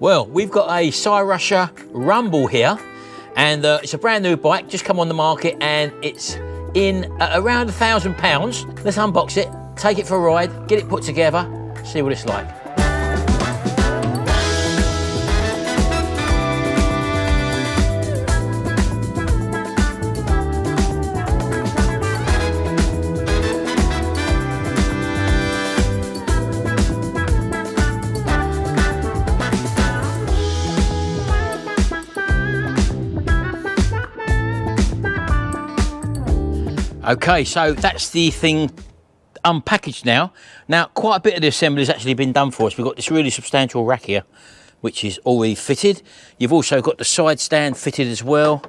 Well, we've got a Cyrusher Rumble here, and it's a brand new bike, just come on the market, and it's in at around £1,000. Let's unbox it, take it for a ride, get it put together, see what it's like. Okay, so that's the thing unpackaged now. Now, quite a bit of the assembly has actually been done for us. We've got this really substantial rack here, which is already fitted. You've also got the side stand fitted as well.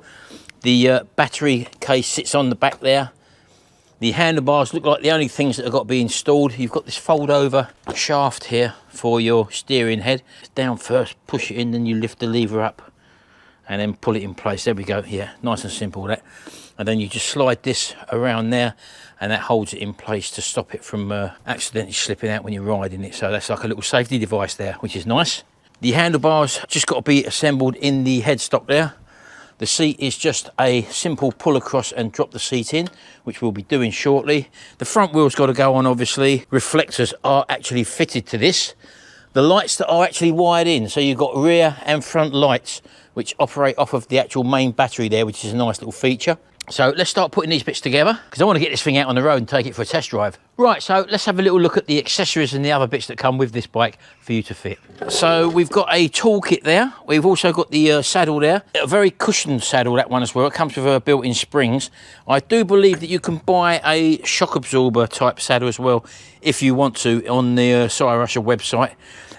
The battery case sits on the back there. The handlebars look like the only things that have got to be installed. You've got this fold over shaft here for your steering head. It's down first, push it in, then you lift the lever up and then pull it in place. There we go. Yeah, nice and simple that. And then you just slide this around there and that holds it in place to stop it from accidentally slipping out when you're riding it. So that's like a little safety device there, which is nice. The handlebars just got to be assembled in the headstock there. The seat is just a simple pull across and drop the seat in, which we'll be doing shortly. The front wheel's got to go on, obviously. Reflectors are actually fitted to this. The lights that are actually wired in, so you've got rear and front lights, which operate off of the actual main battery there, which is a nice little feature. So let's start putting these bits together, because I want to get this thing out on the road and take it for a test drive. Right, so let's have a little look at the accessories and the other bits that come with this bike for you to fit. So we've got a toolkit there. We've also got the saddle there. A very cushioned saddle, that one as well. It comes with built-in springs. I do believe that you can buy a shock absorber type saddle as well, if you want to, on the Cyrusher website.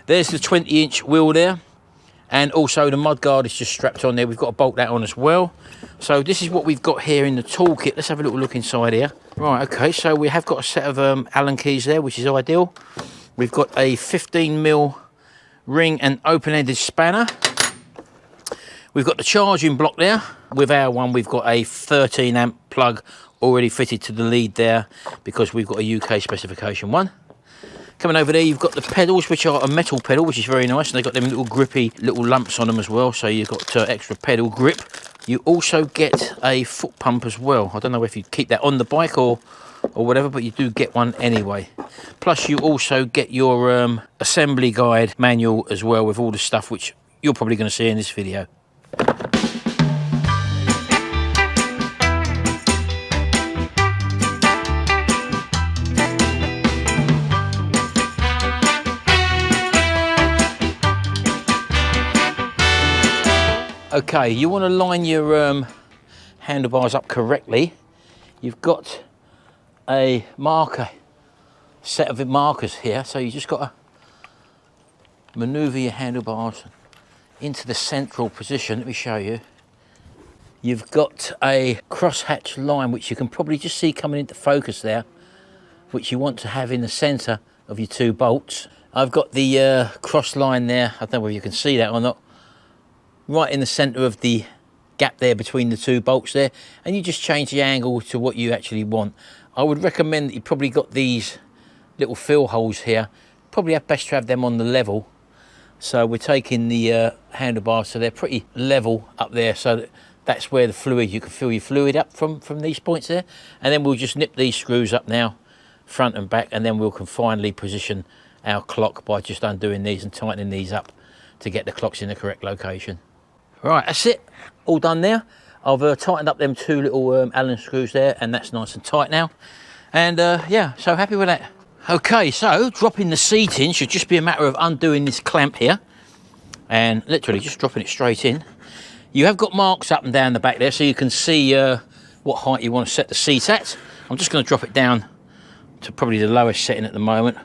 There's the 20-inch wheel there. And also the mudguard is just strapped on there. We've got to bolt that on as well. So this is what we've got here in the toolkit. Let's have a little look inside here. Right, okay, so we have got a set of Allen keys there, which is ideal. We've got a 15mm ring and open-ended spanner. We've got the charging block there. With our one, we've got a 13-amp plug already fitted to the lead there, because we've got a UK specification one. Coming over there, you've got the pedals, which are a metal pedal, which is very nice, and they've got them little grippy little lumps on them as well, so you've got extra pedal grip. You also get a foot pump as well. I don't know if you keep that on the bike or whatever, but you do get one anyway. Plus, you also get your assembly guide manual as well, with all the stuff which you're probably going to see in this video. Okay, you want to line your handlebars up correctly. You've got a marker, set of markers here, so you just got to manoeuvre your handlebars into the central position. Let me show you. You've got a crosshatch line, which you can probably just see coming into focus there, which you want to have in the centre of your two bolts. I've got the cross line there. I don't know whether you can see that or not. Right in the centre of the gap there between the two bolts there, and you just change the angle to what you actually want. I would recommend that you probably got these little fill holes here. Probably best to have them on the level. So we're taking the handlebars, so they're pretty level up there, so that's where the fluid, you can fill your fluid up from these points there. And then we'll just nip these screws up now, front and back, and then we can finally position our clock by just undoing these and tightening these up to get the clocks in the correct location. Right, that's it, all done there. I've tightened up them two little Allen screws there, and that's nice and tight now. And yeah, so happy with that. Okay, so dropping the seat in should just be a matter of undoing this clamp here and literally just dropping it straight in. You have got marks up and down the back there, so you can see what height you want to set the seat at. I'm just going to drop it down to probably the lowest setting at the moment,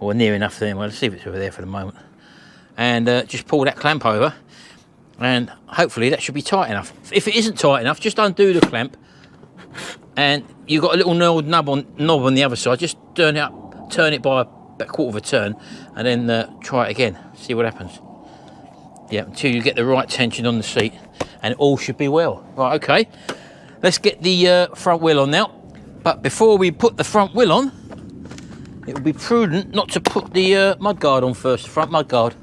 or near enough there. Well, let's see if it's over there for the moment. And just pull that clamp over, and hopefully that should be tight enough. If it isn't tight enough, just undo the clamp, and you've got a little knob on the other side. Just turn it up, turn it by about a quarter of a turn, and then try it again. See what happens. Yeah, until you get the right tension on the seat, and it all should be well. Right, okay. Let's get the front wheel on now. But before we put the front wheel on, it would be prudent not to put the mudguard on first, the front mudguard.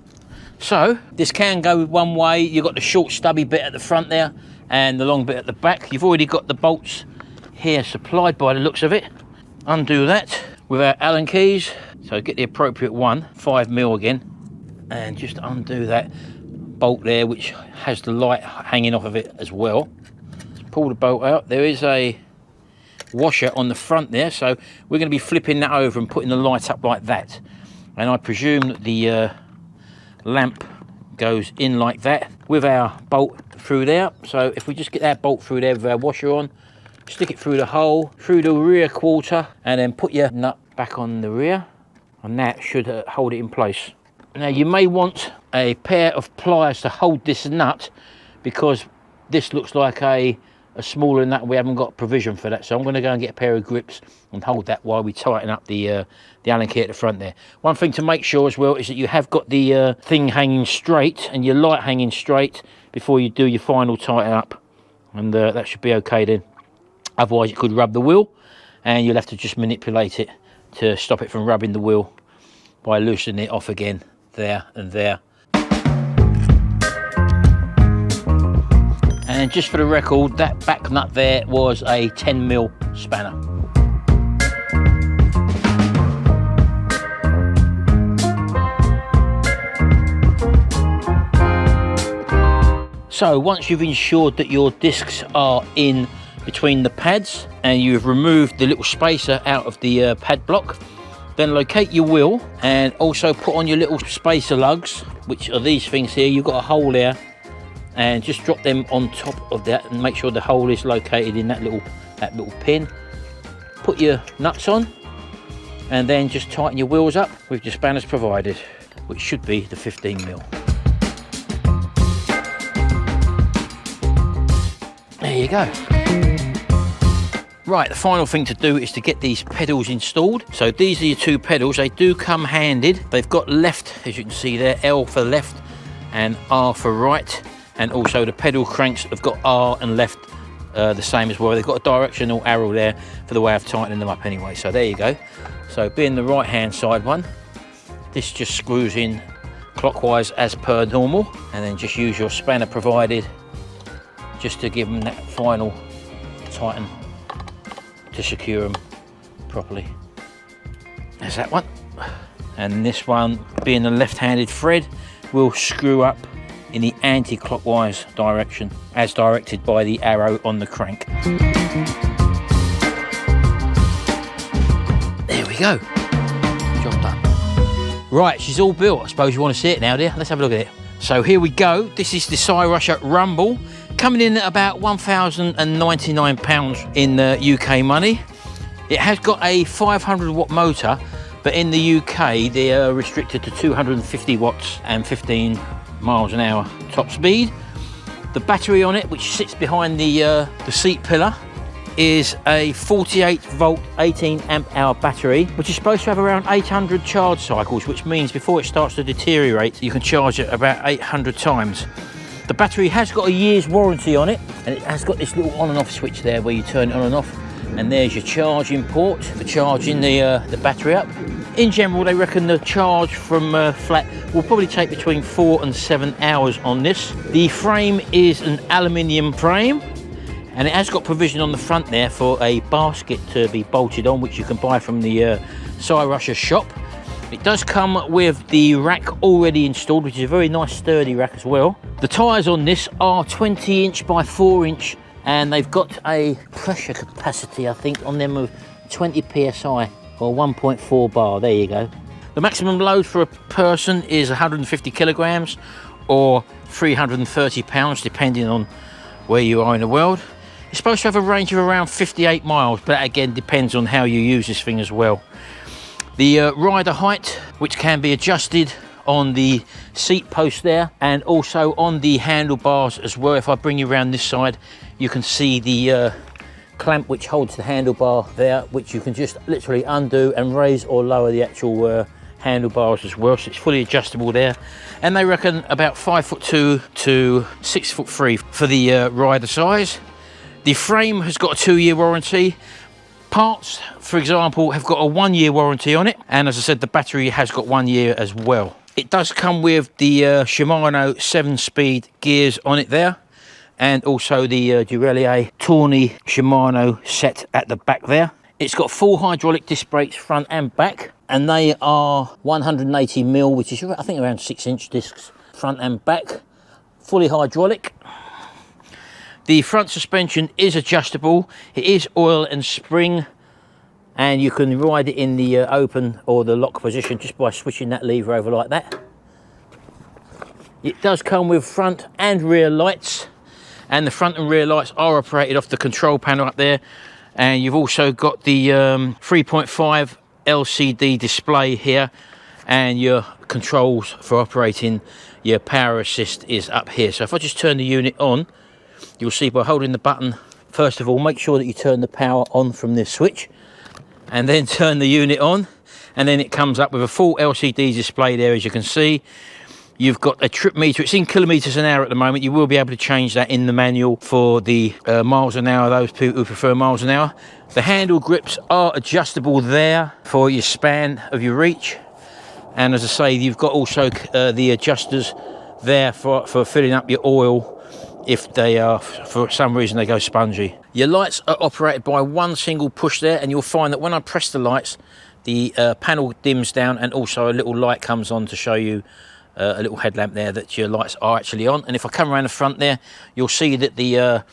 So this can go one way. You've got the short stubby bit at the front there and the long bit at the back. You've already got the bolts here supplied by the looks of it. Undo that with our Allen keys. So get the appropriate one, 5mm again, and just undo that bolt there, which has the light hanging off of it as well. Let's pull the bolt out. There is a washer on the front there, so we're going to be flipping that over and putting the light up like that. And I presume that the lamp goes in like that with our bolt through there. So if we just get that bolt through there with our washer on, stick it through the hole, through the rear quarter, and then put your nut back on the rear, and that should hold it in place. Now you may want a pair of pliers to hold this nut, because this looks like a smaller nut. We haven't got provision for that, so I'm going to go and get a pair of grips and hold that while we tighten up the Allen key at the front there. One thing to make sure as well is that you have got the thing hanging straight and your light hanging straight before you do your final tighten up, and that should be okay then. Otherwise it could rub the wheel, and you'll have to just manipulate it to stop it from rubbing the wheel by loosening it off again there and there. And just for the record, that back nut there was a 10mm spanner. So once you've ensured that your discs are in between the pads and you've removed the little spacer out of the pad block, then locate your wheel and also put on your little spacer lugs, which are these things here. You've got a hole there, and just drop them on top of that and make sure the hole is located in that little pin. Put your nuts on and then just tighten your wheels up with your spanners provided, which should be the 15mm. There you go. Right, the final thing to do is to get these pedals installed. So these are your two pedals. They do come handed. They've got left, as you can see there, L for left and R for right. And also the pedal cranks have got R and left the same as well. They've got a directional arrow there for the way of tightening them up anyway. So there you go. So being the right hand side one, this just screws in clockwise as per normal, and then just use your spanner provided just to give them that final tighten to secure them properly. There's that one. And this one, being the left-handed thread, will screw up in the anti-clockwise direction as directed by the arrow on the crank. There we go. Job done. Right, she's all built. I suppose you want to see it now, dear. Let's have a look at it. So here we go. This is the Cyrusher Rumble, coming in at about £1,099 in UK money. It has got a 500 watt motor, but in the UK they are restricted to 250 watts and 15 miles an hour top speed. The battery on it, which sits behind the seat pillar, is a 48 volt 18 amp hour battery, which is supposed to have around 800 charge cycles, which means before it starts to deteriorate you can charge it about 800 times. The battery has got a year's warranty on it, and it has got this little on and off switch there where you turn it on and off, and there's your charging port for charging the battery up. In general, they reckon the charge from flat will probably take between 4 and 7 hours on this. The frame is an aluminium frame, and it has got provision on the front there for a basket to be bolted on, which you can buy from the Cyrusher shop. It does come with the rack already installed, which is a very nice sturdy rack as well. The tyres on this are 20 inch by 4 inch, and they've got a pressure capacity, I think, on them of 20 psi or 1.4 bar. There you go. The maximum load for a person is 150 kilograms or 330 pounds, depending on where you are in the world. It's supposed to have a range of around 58 miles, but that again depends on how you use this thing as well. The rider height, which can be adjusted on the seat post there and also on the handlebars as well. If I bring you around this side, you can see the clamp which holds the handlebar there, which you can just literally undo and raise or lower the actual handlebars as well. So it's fully adjustable there, and they reckon about 5'2" to 6'3" for the rider size. The frame has got a 2-year warranty. Parts, for example, have got a 1-year warranty on it, and as I said, the battery has got 1 year as well. It does come with the Shimano 7-speed gears on it there, and also the Durellier Tawny Shimano set at the back there. It's got full hydraulic disc brakes front and back, and they are 180mm, which is I think around 6-inch discs front and back, fully hydraulic. The front suspension is adjustable. It is oil and spring, and you can ride it in the open or the lock position just by switching that lever over like that. It does come with front and rear lights, and the front and rear lights are operated off the control panel up there. And you've also got the 3.5 LCD display here, and your controls for operating your power assist is up here. So if I just turn the unit on, you'll see by holding the button, first of all, make sure that you turn the power on from this switch, and then turn the unit on, and then it comes up with a full LCD display there, as you can see. You've got a trip meter. It's in kilometers an hour at the moment. You will be able to change that in the manual for the miles an hour, those people who prefer miles an hour. The handle grips are adjustable there for your span of your reach. And as I say, you've got also the adjusters there for filling up your oil if they are, for some reason, they go spongy. Your lights are operated by one single push there, and you'll find that when I press the lights, the panel dims down, and also a little light comes on to show you a little headlamp there that your lights are actually on. And if I come around the front there, you'll see that the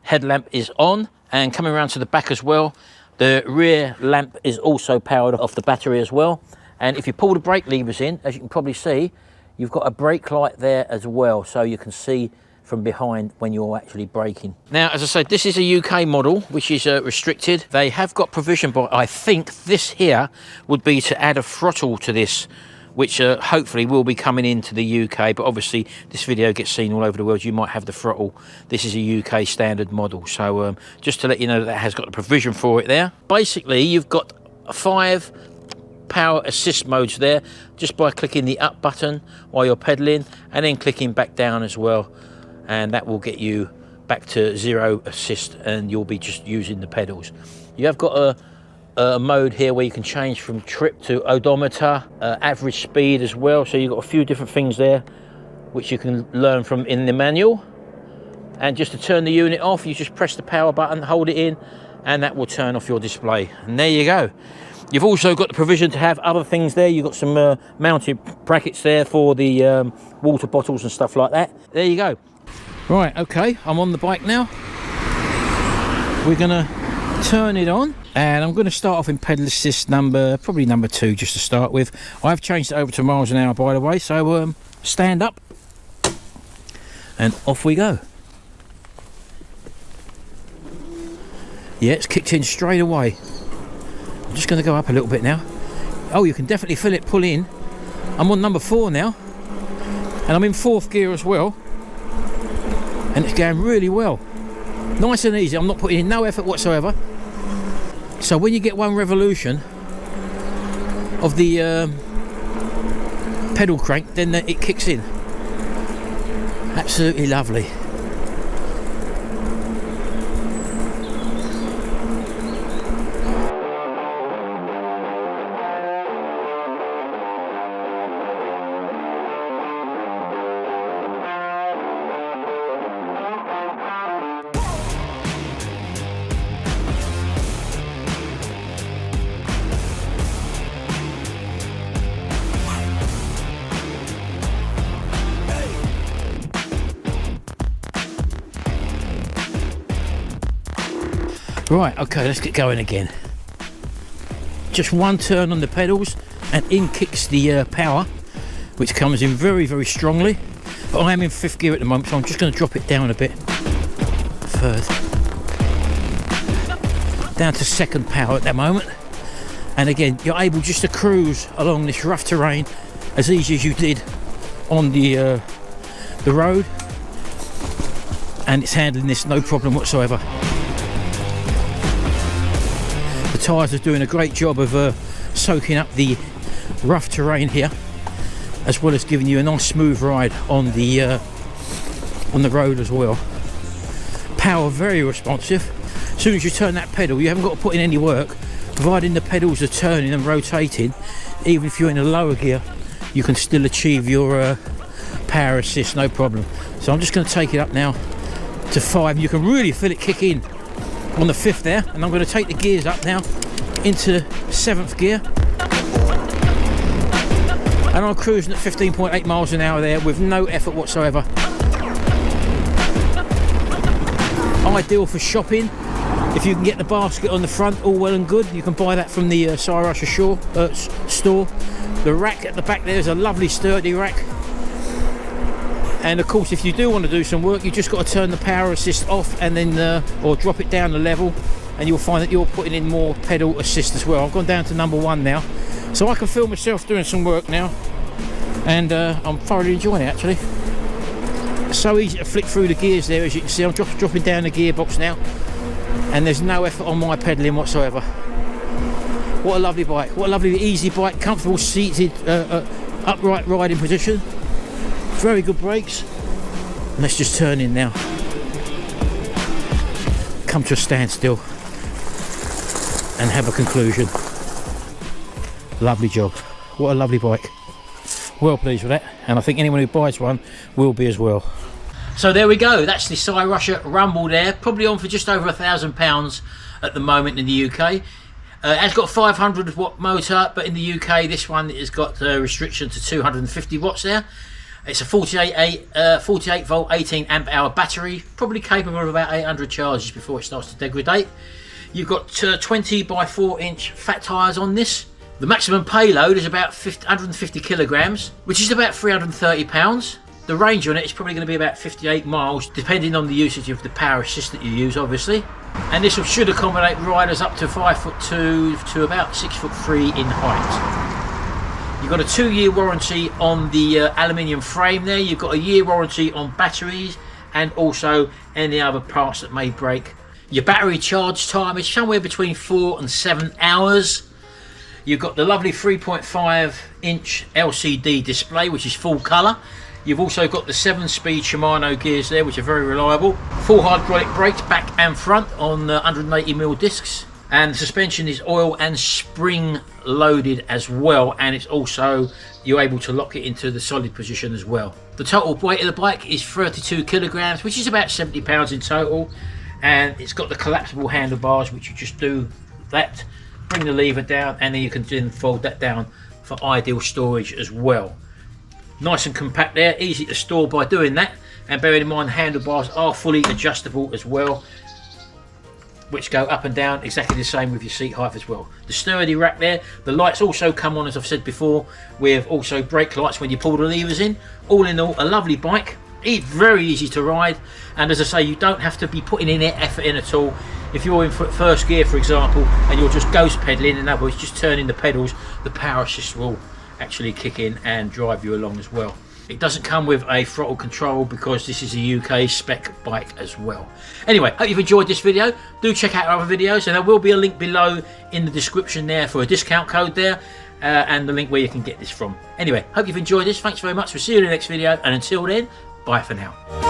headlamp is on, and coming around to the back as well, the rear lamp is also powered off the battery as well. And if you pull the brake levers in, as you can probably see, you've got a brake light there as well, so you can see from behind when you're actually braking. Now, as I said, this is a UK model, which is restricted. They have got provision, but I think this here would be to add a throttle to this, which hopefully will be coming into the UK, but obviously this video gets seen all over the world. You might have the throttle. This is a UK standard model, so just to let you know that has got the provision for it there. Basically, you've got 5 power assist modes there, just by clicking the up button while you're pedaling, and then clicking back down as well, and that will get you back to 0 assist, and you'll be just using the pedals. You have got a mode here where you can change from trip to odometer, average speed as well, so you've got a few different things there which you can learn from in the manual. And just to turn the unit off, you just press the power button, hold it in, and that will turn off your display, and there you go. You've also got the provision to have other things there. You've got some mounted brackets there for the water bottles and stuff like that. There you go. Right, okay, I'm on the bike now. We're gonna turn it on, and I'm going to start off in pedal assist probably number 2, just to start with. I've changed it over to miles an hour, by the way, so stand up and off we go. Yeah, it's kicked in straight away. I'm just going to go up a little bit now. Oh, you can definitely feel it pull in. I'm on number 4 now, and I'm in 4th gear as well, and it's going really well. Nice and easy. I'm not putting in no effort whatsoever. So when you get one revolution of the pedal crank, then it kicks in. Absolutely lovely. Right, okay, let's get going again. Just one turn on the pedals and in kicks the power, which comes in very, very strongly. But I am in 5th gear at the moment, so I'm just going to drop it down a bit further. Down to 2nd power at that moment. And again, you're able just to cruise along this rough terrain as easy as you did on the road. And it's handling this no problem whatsoever. The tyres are doing a great job of soaking up the rough terrain here, as well as giving you a nice smooth ride on the road as well. Power very responsive. As soon as you turn that pedal, you haven't got to put in any work, providing the pedals are turning and rotating. Even if you're in a lower gear, you can still achieve your power assist, no problem. So I'm just going to take it up now to 5. You can really feel it kick in on the 5th there, and I'm going to take the gears up now into 7th gear, and I'm cruising at 15.8 miles an hour there with no effort whatsoever. Ideal for shopping. If you can get the basket on the front, all well and good. You can buy that from the Cyrusher store. The rack at the back there is a lovely sturdy rack. And of course, if you do want to do some work, you just got to turn the power assist off and then or drop it down the level, and you'll find that you're putting in more pedal assist as well. I've gone down to number 1 now, so I can feel myself doing some work now, and I'm thoroughly enjoying it actually. So easy to flick through the gears there, as you can see. I'm dropping down the gearbox now, and there's no effort on my pedalling whatsoever. What a lovely bike, what a lovely easy bike, comfortable seated upright riding position. Very good brakes. Let's just turn in now. Come to a standstill and have a conclusion. Lovely job. What a lovely bike. Well pleased with that, and I think anyone who buys one will be as well. So there we go. That's the Cyrusher Rumble there. Probably on for just over £1,000 at the moment in the UK. It has got 500 watt motor, but in the UK this one has got a restriction to 250 watts there. It's a 48 volt 18 amp hour battery, probably capable of about 800 charges before it starts to degrade. You've got 20 by 4 inch fat tyres on this. The maximum payload is about 150 kilograms, which is about 330 pounds. The range on it is probably going to be about 58 miles, depending on the usage of the power assist that you use, obviously. And this should accommodate riders up to 5'2" to about 6'3" in height. You've got a 2-year warranty on the aluminium frame there. You've got a year warranty on batteries and also any other parts that may break. Your battery charge time is somewhere between 4 and 7 hours. You've got the lovely 3.5 inch LCD display, which is full colour. You've also got the 7-speed Shimano gears there, which are very reliable. Full hydraulic brakes back and front on 180mm discs. And the suspension is oil and spring loaded as well, and it's also, you're able to lock it into the solid position as well. The total weight of the bike is 32 kilograms, which is about 70 pounds in total, and it's got the collapsible handlebars, which you just do that, bring the lever down, and then you can then fold that down for ideal storage as well. Nice and compact there, easy to store by doing that, and bearing in mind the handlebars are fully adjustable as well, which go up and down exactly the same with your seat height as well. The sturdy rack there, the lights also come on, as I've said before, with also brake lights when you pull the levers in. All in all, a lovely bike, very easy to ride, and as I say, you don't have to be putting in effort in at all. If you're in first gear, for example, and you're just ghost pedaling, in other words, just turning the pedals, the power assist will actually kick in and drive you along as well. It doesn't come with a throttle control because this is a UK spec bike as well. Anyway, hope you've enjoyed this video. Do check out our other videos, and there will be a link below in the description there for a discount code there, and the link where you can get this from. Anyway, hope you've enjoyed this. Thanks very much. We'll see you in the next video, and until then, bye for now.